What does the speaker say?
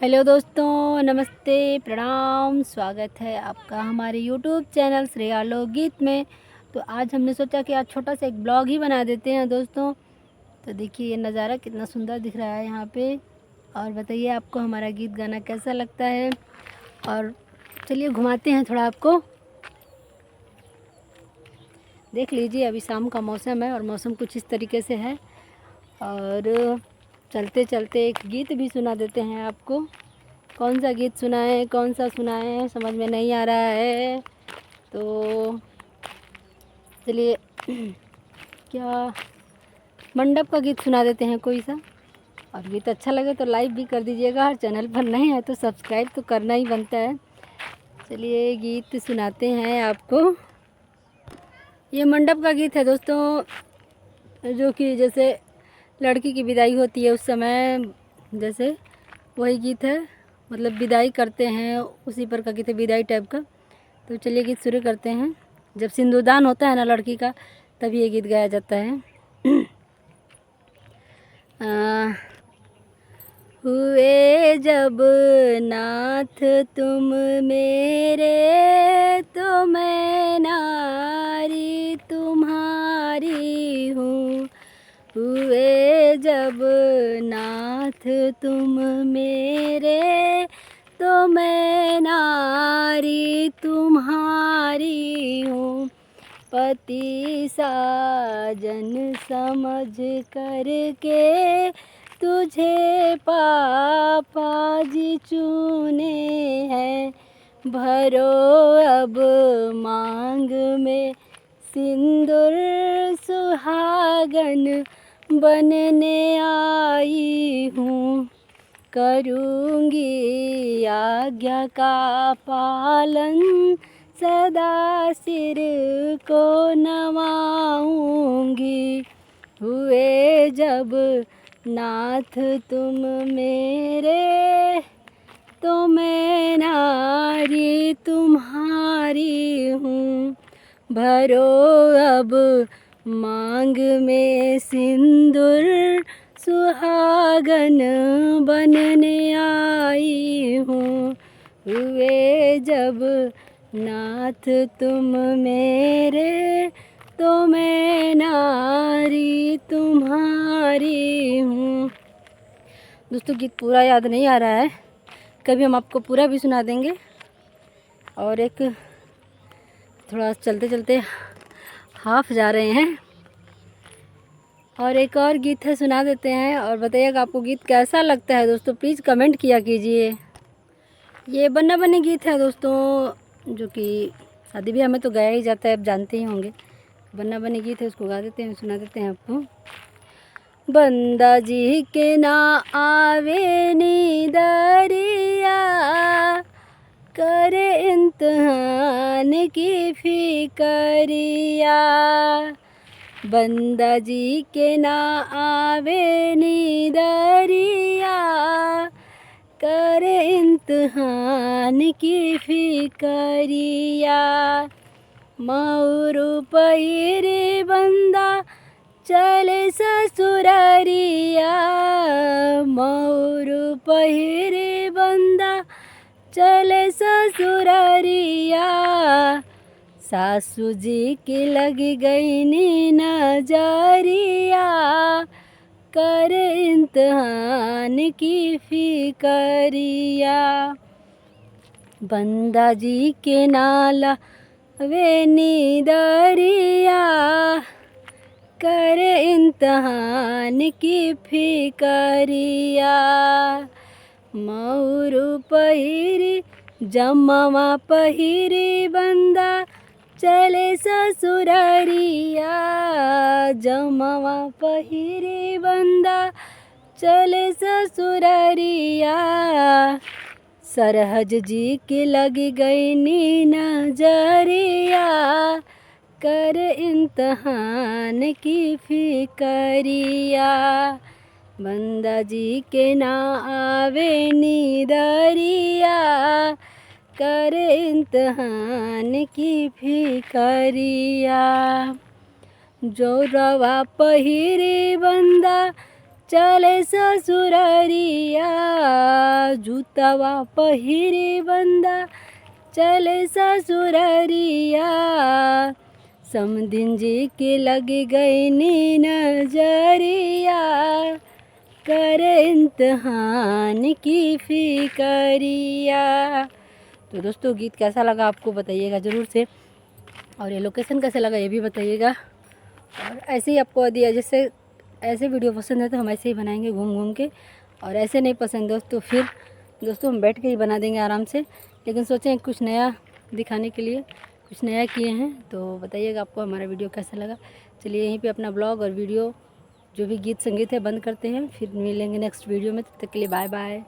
Hello दोस्तों, नमस्ते, प्रणाम। स्वागत है आपका हमारे यूट्यूब चैनल श्रेया लोकगीत में। तो आज हमने सोचा कि आज छोटा सा एक ब्लॉग ही बना देते हैं दोस्तों। तो देखिए ये नज़ारा कितना सुंदर दिख रहा है यहाँ पे। और बताइए आपको हमारा गीत गाना कैसा लगता है। और चलिए घुमाते हैं थोड़ा आपको। देख लीजिए अभी शाम का मौसम है और मौसम कुछ इस तरीके से है। और चलते चलते एक गीत भी सुना देते हैं आपको। कौन सा गीत सुनाएं, कौन सा सुनाएं, समझ में नहीं आ रहा है। तो चलिए क्या मंडप का गीत सुना देते हैं कोई सा। और गीत अच्छा लगे तो लाइक भी कर दीजिएगा, और चैनल पर नहीं है तो सब्सक्राइब तो करना ही बनता है। चलिए गीत सुनाते हैं आपको। ये मंडप का गीत है दोस्तों, जो कि जैसे लड़की की विदाई होती है उस समय, जैसे वही गीत है। मतलब विदाई करते हैं उसी पर का गीत है, विदाई टाइप का। तो चलिए गीत शुरू करते हैं। जब सिंदूरदान होता है ना लड़की का, तभी ये गीत गाया जाता है। आ, हुए जब नाथ तुम मेरे, तो मैं नारी तुम्हारी हूँ। हुए जब नाथ तुम मेरे, तो मैं नारी तुम्हारी हूँ। पति साजन समझ करके तुझे पापा जी चुने हैं। भरो अब मांग में सिंदूर, सुहागन बनने आई हूँ। करूँगी आज्ञा का पालन, सदा सिर को नवाऊँगी। हुए जब नाथ तुम मेरे, तो मैं नारी तुम्हारी हूँ। भरो अब मांग में सिंदूर, सुहागन बनने आई हूँ। हुए जब नाथ तुम मेरे, तो मैं नारी तुम्हारी हूँ। दोस्तों गीत पूरा याद नहीं आ रहा है, कभी हम आपको पूरा भी सुना देंगे। और एक थोड़ा चलते चलते हाफ जा रहे हैं, और एक और गीत है सुना देते हैं। और बताइएगा आपको गीत कैसा लगता है दोस्तों, प्लीज़ कमेंट किया कीजिए। ये बन्ना बन्नी गीत है दोस्तों, जो कि शादी ब्याह में तो गाया ही जाता है, आप जानते ही होंगे। बन्ना बन्नी गीत है, उसको गा देते हैं, सुना देते हैं आपको। बंदा जी के ना आवे नीदरिया, करे इम्तिहान की फिकरिया। बंदा जी के ना आवे नीदरिया, करे इम्तिहान की फिकरिया। मऊरू पहिरे बंदा चले ससुररिया। मऊरू पहिरे बंदा चले ससुररिया। सासू जी की लगी गई नी नजरिया, कर इम्तिहान की फिकरिया। बंदा जी के नाला वे नीदरिया, कर इम्तिहान की फिकरिया। मऊरू पहिरी जम्मा पहिरी बंदा चले ससुररिया। जम्मा पहिरी बंदा चले ससुररिया। सरहज जी की लगी गई नी नजरिया, कर इम्तिहान की फिकरिया। बंदा जी के ना आवे नीदरिया, कर इम्तिहान की फिकरिया। जोरवा पहिरे बंदा चले ससुररिया। जूतावा पहिरे बंदा चले ससुररिया। समधिन जी के लग गई नी नजरिया, करे इम्तिहान की फिकरिया। तो दोस्तों गीत कैसा लगा आपको बताइएगा ज़रूर से, और ये लोकेशन कैसा लगा ये भी बताइएगा। और ऐसे ही आपको यदि जैसे ऐसे वीडियो पसंद है तो हम ऐसे ही बनाएंगे घूम घूम के, और ऐसे नहीं पसंद दोस्तों फिर दोस्तों हम बैठ के ही बना देंगे आराम से। लेकिन सोचें कुछ नया दिखाने के लिए कुछ नया किए हैं। तो बताइएगा आपको हमारा वीडियो कैसा लगा। चलिए यहीं पे अपना ब्लॉग और वीडियो जो भी गीत संगीत है बंद करते हैं, फिर मिलेंगे नेक्स्ट वीडियो में। तब तक के लिए बाय बाय।